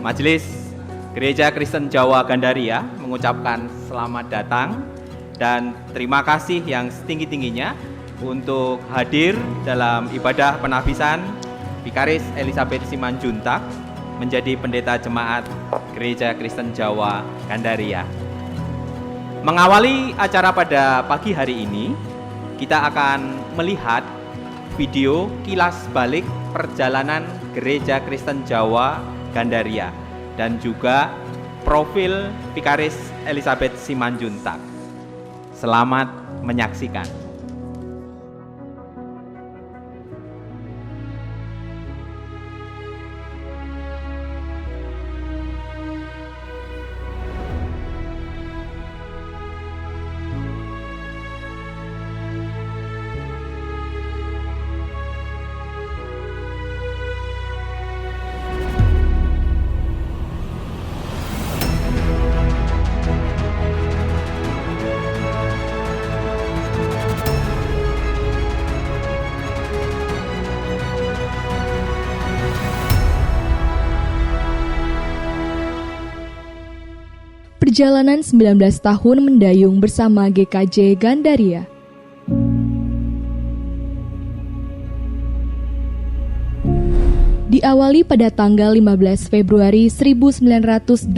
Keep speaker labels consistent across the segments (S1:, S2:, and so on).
S1: Majelis Gereja Kristen Jawa Gandaria mengucapkan selamat datang dan terima kasih yang setinggi-tingginya untuk hadir dalam ibadah penabisan Vikaris Elisabeth Simanjuntak menjadi pendeta jemaat Gereja Kristen Jawa Gandaria. Mengawali acara pada pagi hari ini, kita akan melihat video kilas balik perjalanan Gereja Kristen Jawa Gandaria dan juga profil Vikaris Elisabeth Simanjuntak. Selamat menyaksikan.
S2: Perjalanan 19 tahun mendayung bersama GKJ Gandaria. Diawali pada tanggal 15 Februari 1987,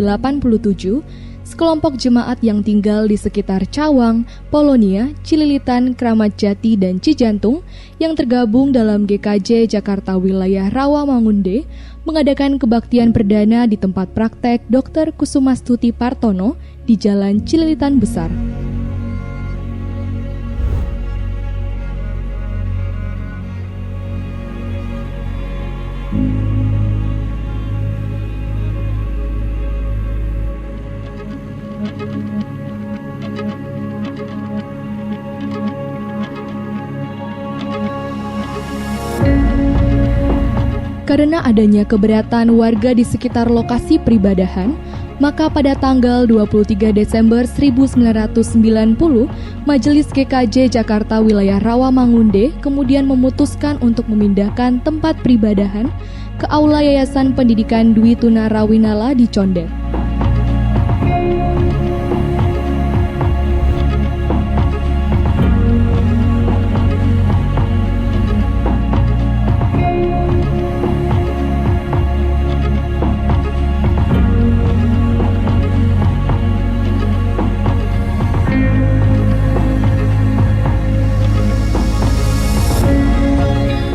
S2: sekelompok jemaat yang tinggal di sekitar Cawang, Polonia, Cililitan, Kramat Jati, dan Cijantung yang tergabung dalam GKJ Jakarta Wilayah Rawamangunde mengadakan kebaktian perdana di tempat praktek Dr. Kusumastuti Partono di Jalan Cililitan Besar. Karena adanya keberatan warga di sekitar lokasi peribadahan, maka pada tanggal 23 Desember 1990, Majelis GKJ Jakarta Wilayah Rawamangunde kemudian memutuskan untuk memindahkan tempat peribadahan ke Aula Yayasan Pendidikan Dwi Tuna Rawinala di Condet.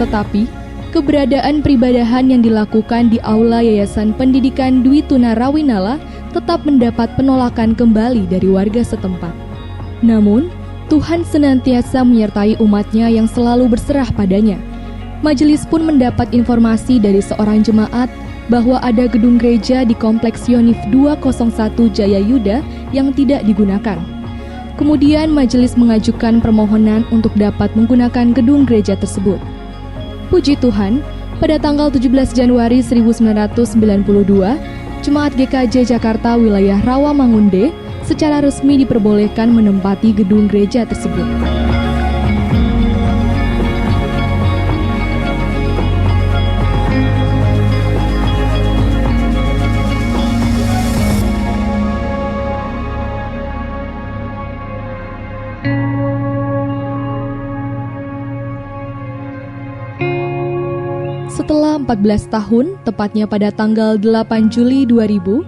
S2: Tetapi, keberadaan peribadahan yang dilakukan di Aula Yayasan Pendidikan Dwi Tuna Rawinala tetap mendapat penolakan kembali dari warga setempat. Namun, Tuhan senantiasa menyertai umatnya yang selalu berserah padanya. Majelis pun mendapat informasi dari seorang jemaat bahwa ada gedung gereja di Kompleks Yonif 201 Jaya Yuda yang tidak digunakan. Kemudian majelis mengajukan permohonan untuk dapat menggunakan gedung gereja tersebut. Puji Tuhan, pada tanggal 17 Januari 1992, Jemaat GKJ Jakarta Wilayah Rawamangunde secara resmi diperbolehkan menempati gedung gereja tersebut. Setelah 14 tahun, tepatnya pada tanggal 8 Juli 2000,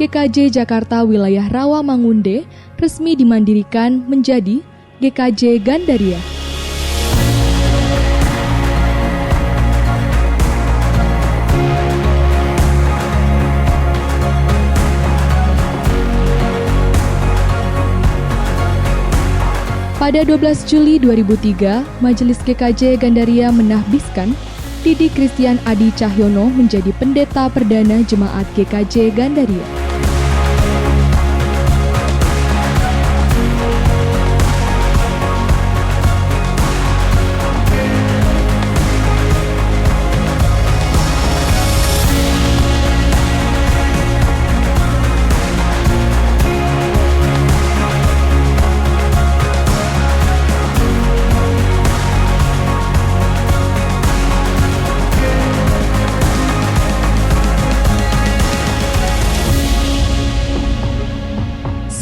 S2: GKJ Jakarta Wilayah Rawamangunde resmi dimandirikan menjadi GKJ Gandaria. Pada 12 Juli 2003, Majelis GKJ Gandaria menahbiskan Didi Christian Adi Cahyono menjadi pendeta perdana Jemaat GKJ Gandaria.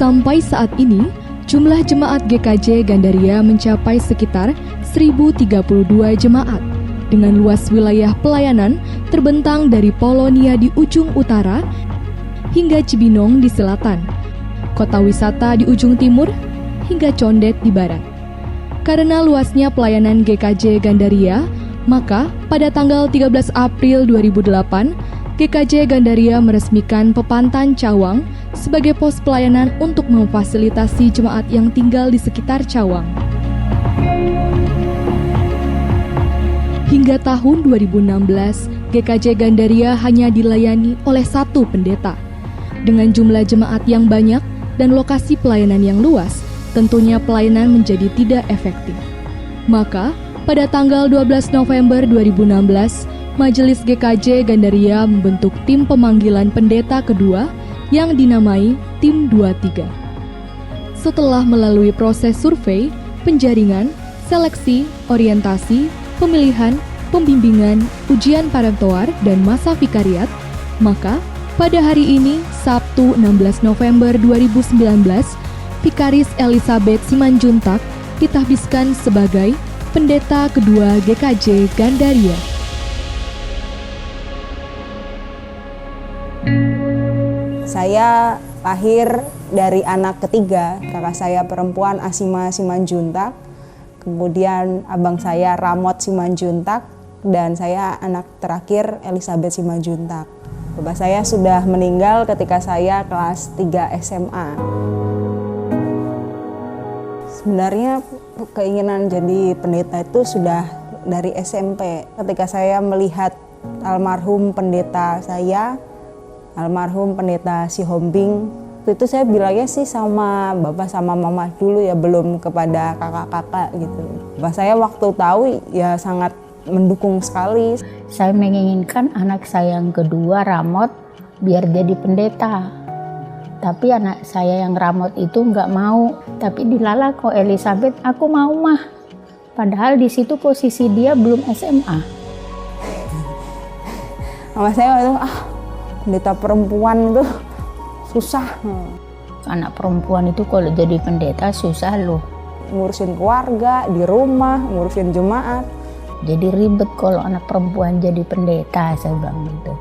S2: Sampai saat ini, jumlah jemaat GKJ Gandaria mencapai sekitar 1032 jemaat dengan luas wilayah pelayanan terbentang dari Polonia di ujung utara hingga Cibinong di selatan, kota wisata di ujung timur, hingga Condet di barat. Karena luasnya pelayanan GKJ Gandaria, maka pada tanggal 13 April 2008, GKJ Gandaria meresmikan Pepantan Cawang sebagai pos pelayanan untuk memfasilitasi jemaat yang tinggal di sekitar Cawang. Hingga tahun 2016, GKJ Gandaria hanya dilayani oleh 1 pendeta. Dengan jumlah jemaat yang banyak dan lokasi pelayanan yang luas, tentunya pelayanan menjadi tidak efektif. Maka, pada tanggal 12 November 2016, Majelis GKJ Gandaria membentuk tim pemanggilan pendeta kedua yang dinamai Tim 23. Setelah melalui proses survei, penjaringan, seleksi, orientasi, pemilihan, pembimbingan, ujian parentoar, dan masa vikariat, maka pada hari ini, Sabtu 16 November 2019, Vikaris Elizabeth Simanjuntak ditahbiskan sebagai pendeta kedua GKJ Gandaria.
S3: Saya lahir dari anak ketiga, kakak saya perempuan Asima Simanjuntak, kemudian abang saya Ramot Simanjuntak, dan saya anak terakhir Elizabeth Simanjuntak. Bapak saya sudah meninggal ketika saya kelas 3 SMA. Sebenarnya keinginan jadi pendeta itu sudah dari SMP. Ketika saya melihat almarhum pendeta saya, almarhum pendeta Sihombing, itu saya bilangnya sih sama bapak sama mama dulu ya, belum kepada kakak-kakak gitu. Bapak saya waktu tahu ya sangat mendukung sekali.
S4: Saya menginginkan anak saya yang kedua, Ramot, biar jadi pendeta. Tapi anak saya yang Ramot itu nggak mau. Tapi dilala kok Elizabeth, aku mau mah. Padahal di situ posisi dia belum SMA.
S3: Mama saya itu pendeta perempuan itu susah.
S4: Anak perempuan itu kalau jadi pendeta susah loh.
S3: Ngurusin keluarga, di rumah, ngurusin jemaat.
S4: Jadi ribet kalau anak perempuan jadi pendeta, saya bilang gitu.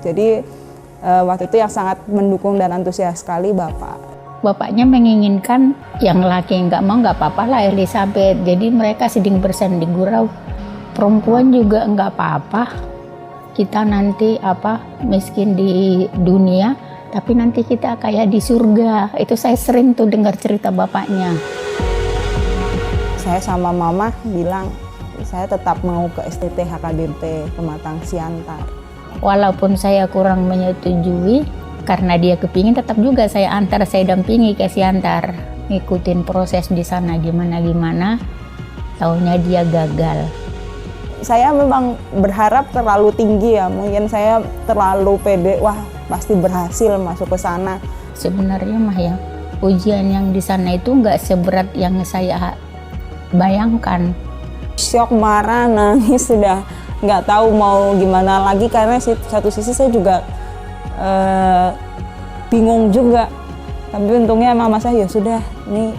S3: Jadi waktu itu yang sangat mendukung dan antusias sekali Bapak.
S4: Bapaknya menginginkan yang laki nggak mau, nggak apa-apa lah Elizabeth. Jadi mereka sedang bersanding gurau. Perempuan juga nggak apa-apa. Kita nanti miskin di dunia, tapi nanti kita kayak di surga. Itu saya sering tuh dengar cerita bapaknya.
S3: Saya sama mama bilang, saya tetap mau ke STT HKBP Pematang Siantar.
S4: Walaupun saya kurang menyetujui, karena dia kepingin, tetap juga saya antar, saya dampingi ke Siantar. Ngikutin proses di sana gimana-gimana, taunya dia gagal.
S3: Saya memang berharap terlalu tinggi ya, mungkin saya terlalu pede, wah pasti berhasil masuk ke sana.
S4: Sebenarnya mah ya, ujian yang di sana itu nggak seberat yang saya bayangkan.
S3: Syok, marah, nangis, sudah nggak tahu mau gimana lagi, karena satu sisi saya juga bingung juga. Tapi untungnya mama saya, ya sudah, ini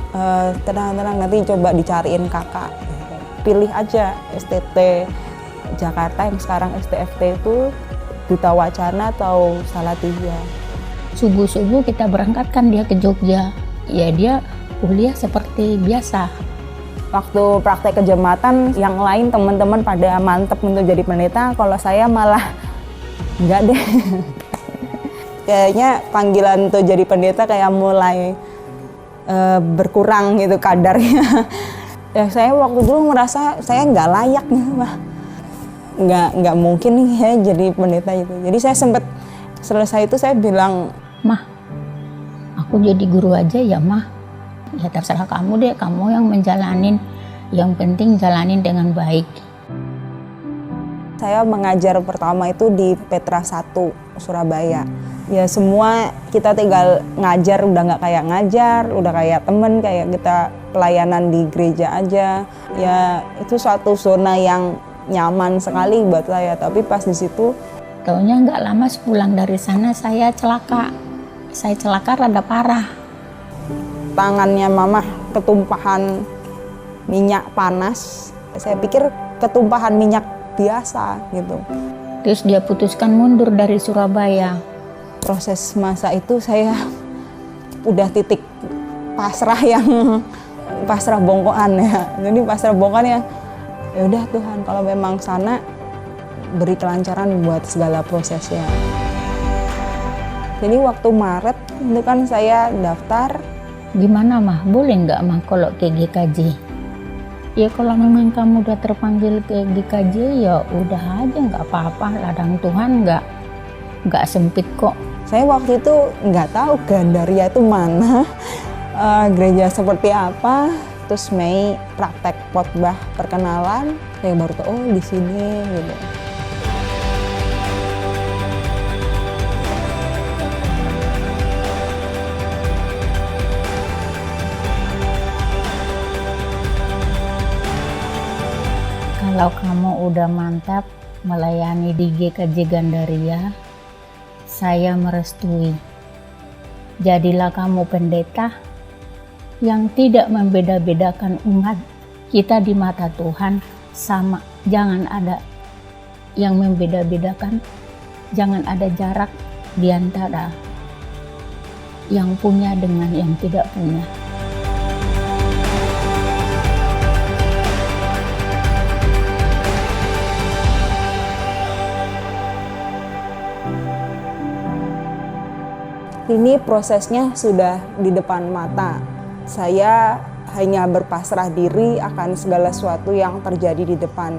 S3: tenang-tenang, nanti coba dicariin kakak. Pilih aja STT Jakarta yang sekarang STFT itu Duta Wacana atau Salatiga.
S4: Subuh-subuh kita berangkatkan dia ke Jogja. Ya dia kuliah seperti biasa.
S3: Waktu praktek kejematan, yang lain teman-teman pada mantep untuk jadi pendeta, kalau saya malah enggak deh. Kayaknya panggilan untuk jadi pendeta kayak mulai berkurang gitu kadarnya. Ya saya waktu dulu merasa saya nggak layak nih, Mah. Nggak mungkin nih ya jadi pendeta itu. Jadi saya sempat selesai itu saya bilang,
S4: Mah, aku jadi guru aja ya Mah. Ya terserah kamu deh, kamu yang menjalanin. Yang penting jalanin dengan baik.
S3: Saya mengajar pertama itu di Petra 1, Surabaya. Ya semua kita tinggal ngajar, udah nggak kayak ngajar, udah kayak temen, kayak kita pelayanan di gereja aja. Ya itu suatu zona yang nyaman sekali buat saya. Tapi pas di situ,
S4: taunya nggak lama sepulang dari sana saya celaka. Saya celaka rada parah.
S3: tangannya mama ketumpahan minyak panas. Saya pikir ketumpahan minyak biasa gitu.
S4: Terus dia putuskan mundur dari Surabaya.
S3: Proses masa itu saya udah titik pasrah yang pasrah bongkoan ya. Jadi pasrah bongkoan ya udah Tuhan, kalau memang sana beri kelancaran buat segala prosesnya. Jadi waktu Maret itu kan saya daftar.
S4: Gimana mah, boleh nggak mah kalau ke GKJ? Ya kalau memang kamu udah terpanggil ke GKJ ya udah aja, nggak apa-apa, ladang Tuhan nggak sempit kok.
S3: Saya waktu itu nggak tahu Gandaria itu mana, gereja seperti apa. Terus Mei praktek khotbah perkenalan, saya baru tahu oh di sini gitu.
S4: Kalau kamu udah mantap melayani di GKJ Gandaria, saya merestui. Jadilah kamu pendeta yang tidak membeda-bedakan umat. Kita di mata Tuhan sama, jangan ada yang membeda-bedakan, jangan ada jarak di antara yang punya dengan yang tidak punya.
S3: Ini prosesnya sudah di depan mata. Saya hanya berpasrah diri akan segala sesuatu yang terjadi di depan.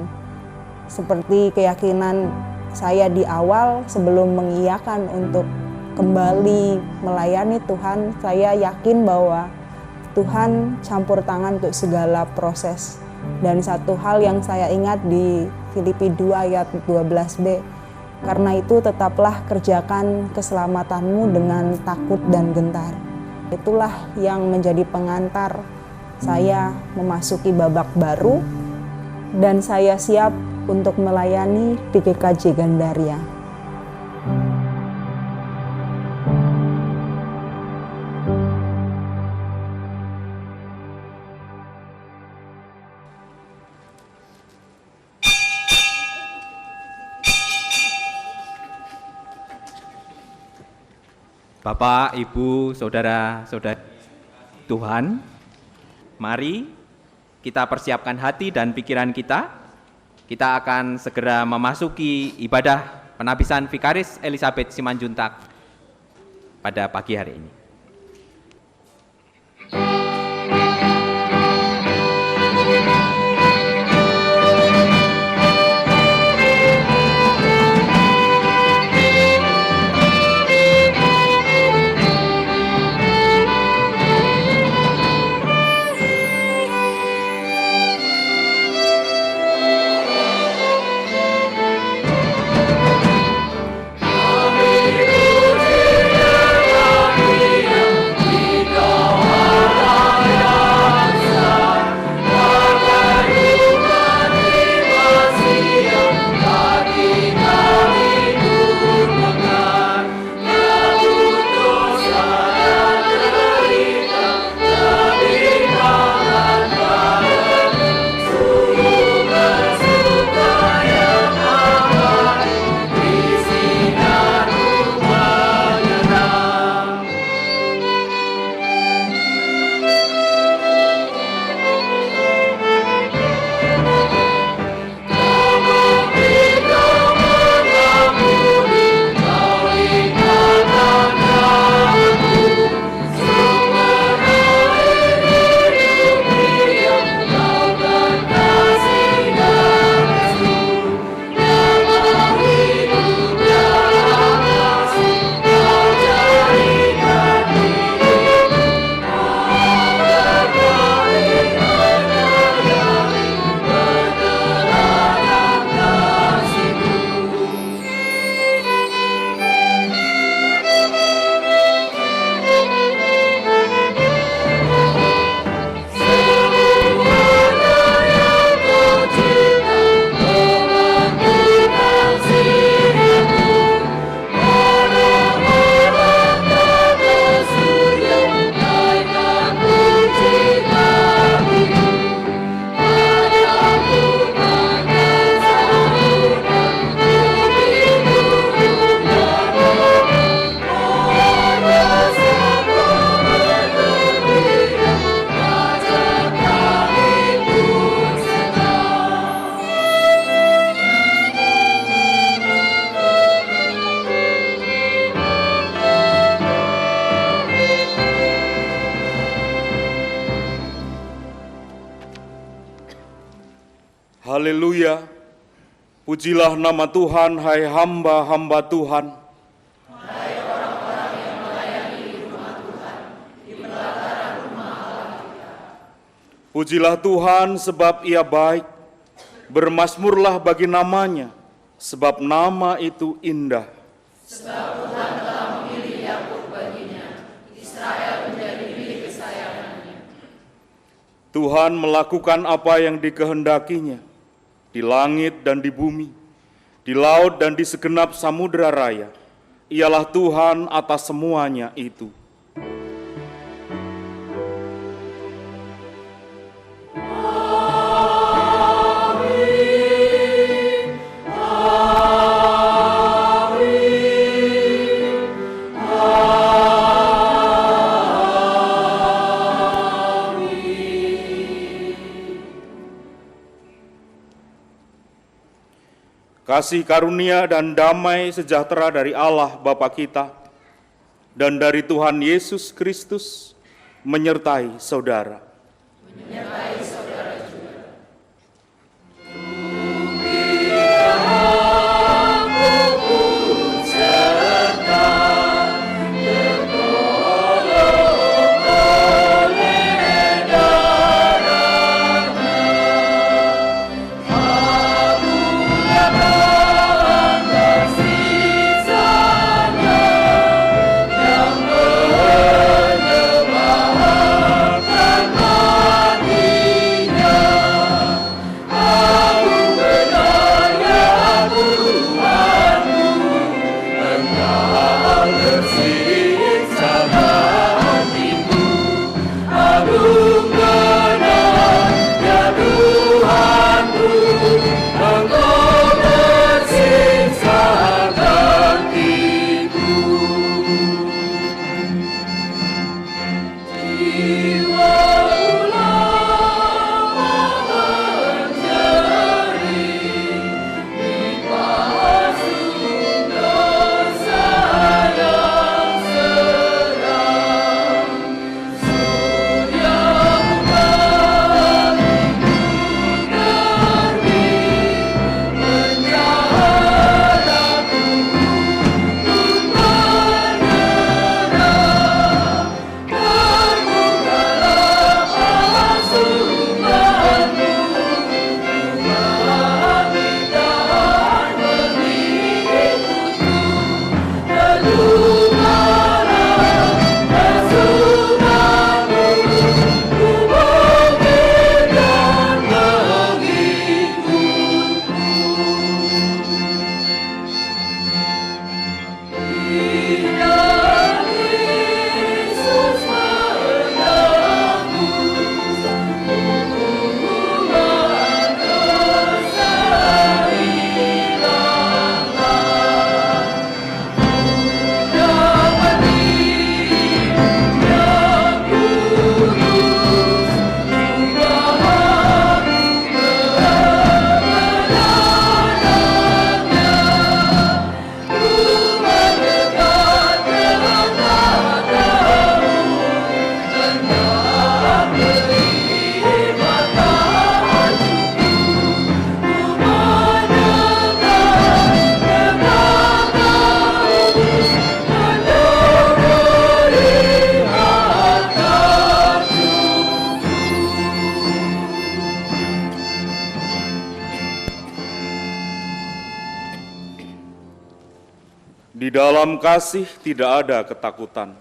S3: Seperti keyakinan saya di awal sebelum mengiyakan untuk kembali melayani Tuhan, saya yakin bahwa Tuhan campur tangan untuk segala proses. Dan satu hal yang saya ingat di Filipi 2 ayat 12b, karena itu tetaplah kerjakan keselamatanmu dengan takut dan gentar. Itulah yang menjadi pengantar saya memasuki babak baru dan saya siap untuk melayani di GKJ Gandaria.
S1: Bapak, Ibu, Saudara-saudari Tuhan, mari kita persiapkan hati dan pikiran kita. Kita akan segera memasuki ibadah penabisan Vikaris Elizabeth Simanjuntak pada pagi hari ini.
S5: Kami Haleluya. Pujilah nama Tuhan, hai hamba-hamba Tuhan.
S6: Hai orang-orang yang melayani di rumah Tuhan, di pelataran rumah Allah kita.
S5: Pujilah Tuhan sebab Ia baik. Bermasmurlah bagi namanya, sebab nama itu indah.
S6: Sebab Tuhan telah memilih Yakub baginya, Israel menjadi milik kesayangannya.
S5: Tuhan melakukan apa yang dikehendakinya, di langit dan di bumi, di laut dan di segenap samudera raya. Ialah Tuhan atas semuanya itu. Kasih karunia dan damai sejahtera dari Allah Bapa kita dan dari Tuhan Yesus Kristus menyertai saudara.
S6: Menyertai saudara juga.
S5: Di dalam kasih tidak ada ketakutan.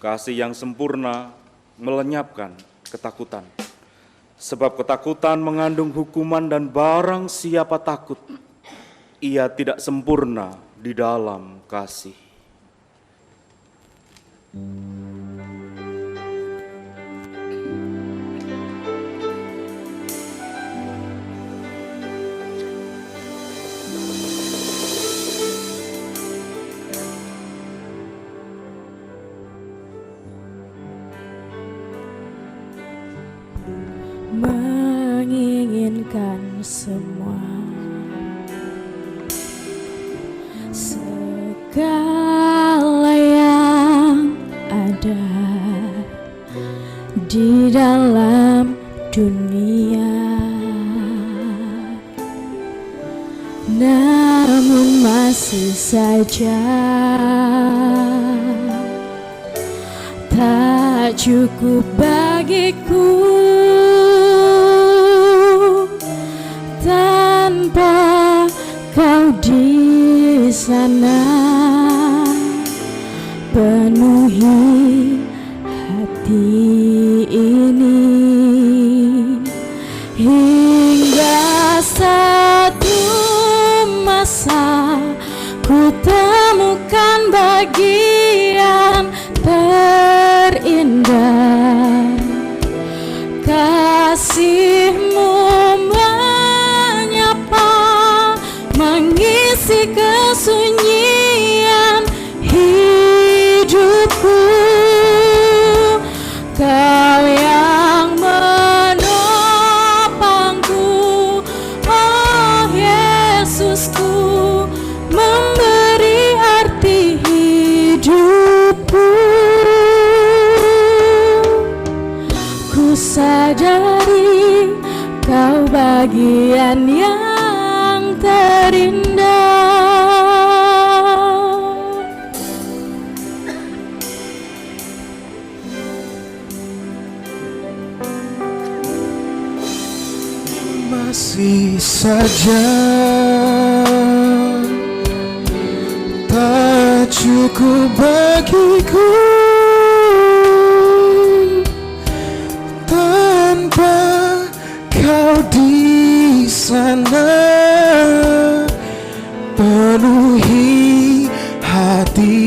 S5: Kasih yang sempurna melenyapkan ketakutan. Sebab ketakutan mengandung hukuman dan barang siapa takut, ia tidak sempurna di dalam kasih.
S7: Menginginkan semua segala yang ada di dalam dunia masih saja tak cukup bagiku tanpa kau di sana. Penuhi hati ini hingga satu masa ku temukan bagian terindah. Kasih-Mu menyapa, mengisi kesunyian hidupku. Kau yang menopangku, oh Yesusku, memberi arti hidupku. Ku sadari kau bagian yang terindah.
S8: Masih saja tak cukup bagiku tanpa kau di sana. Penuhi hati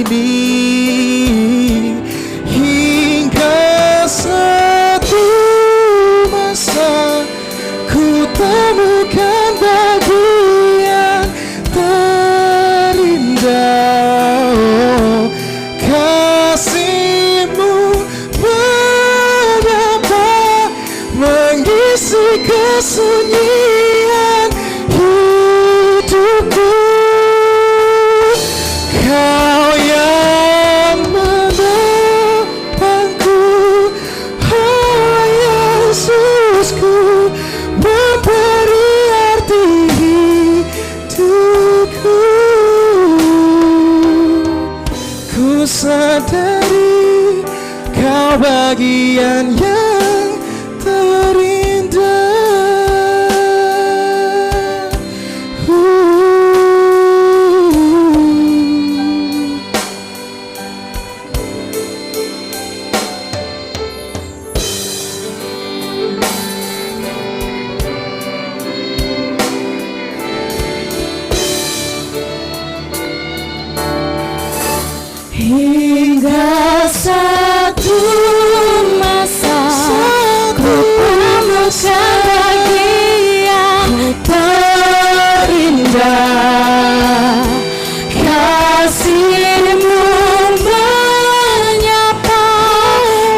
S8: ini hingga satu masa ku temukan bagian terindah. Oh, kasih-Mu menyapa, mengisi kesunyian hidupku. Kau yang menopangku, oh Yesusku, memberi arti hidupku. Ku sadari kau bagian yang terindah.
S7: Hingga satu masa ku temukan bagian terindah. Kasih-Mu menyapa,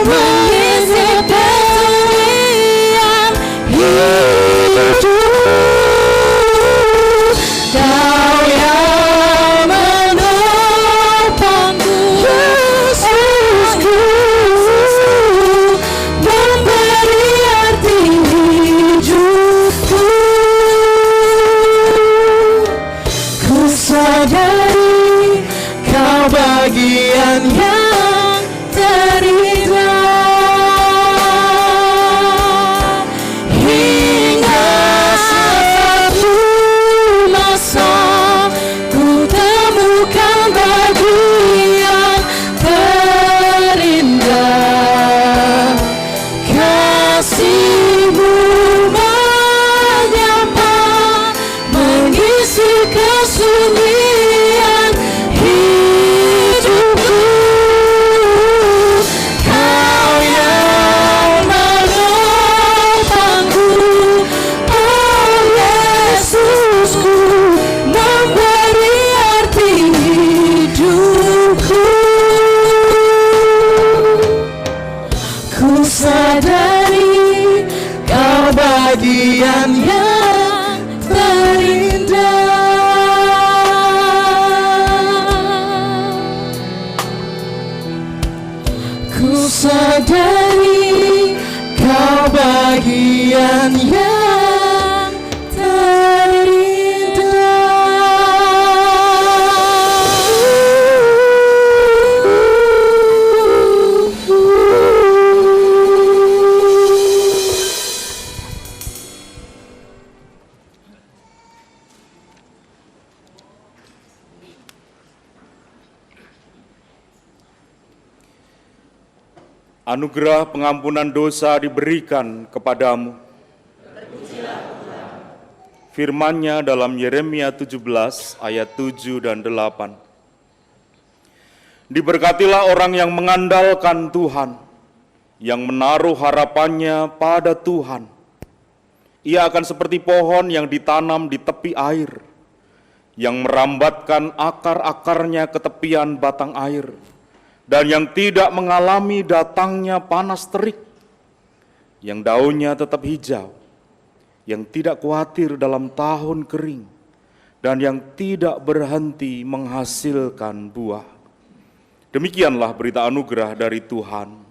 S7: mengisi kesunyian hidupku. Kau yang menopangku, Yesusku, memberi arti hidupku. Ku sadari kau bagian yang terindah. Hingga satu masa ku temukan bagian terindah. Kasih-Mu menyapa, mengisi kesunyian hidupku. Kau yang menopangku, oh Yesusku, memberi arti hidupku. Ku sadari kau bagian yang terindah.
S5: Anugerah pengampunan dosa diberikan kepadamu. Firman-Nya dalam Yeremia 17 ayat 7 dan 8. Diberkatilah orang yang mengandalkan Tuhan, yang menaruh harapannya pada Tuhan. Ia akan seperti pohon yang ditanam di tepi air, yang merambatkan akar-akarnya ke tepian batang air, dan yang tidak mengalami datangnya panas terik, yang daunnya tetap hijau, yang tidak khawatir dalam tahun kering, dan yang tidak berhenti menghasilkan buah. Demikianlah berita anugerah dari Tuhan.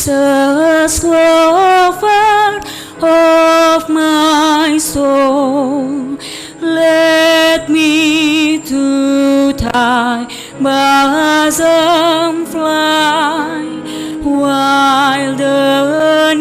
S7: Jesus, lover of my soul, let me to thy bosom fly, while the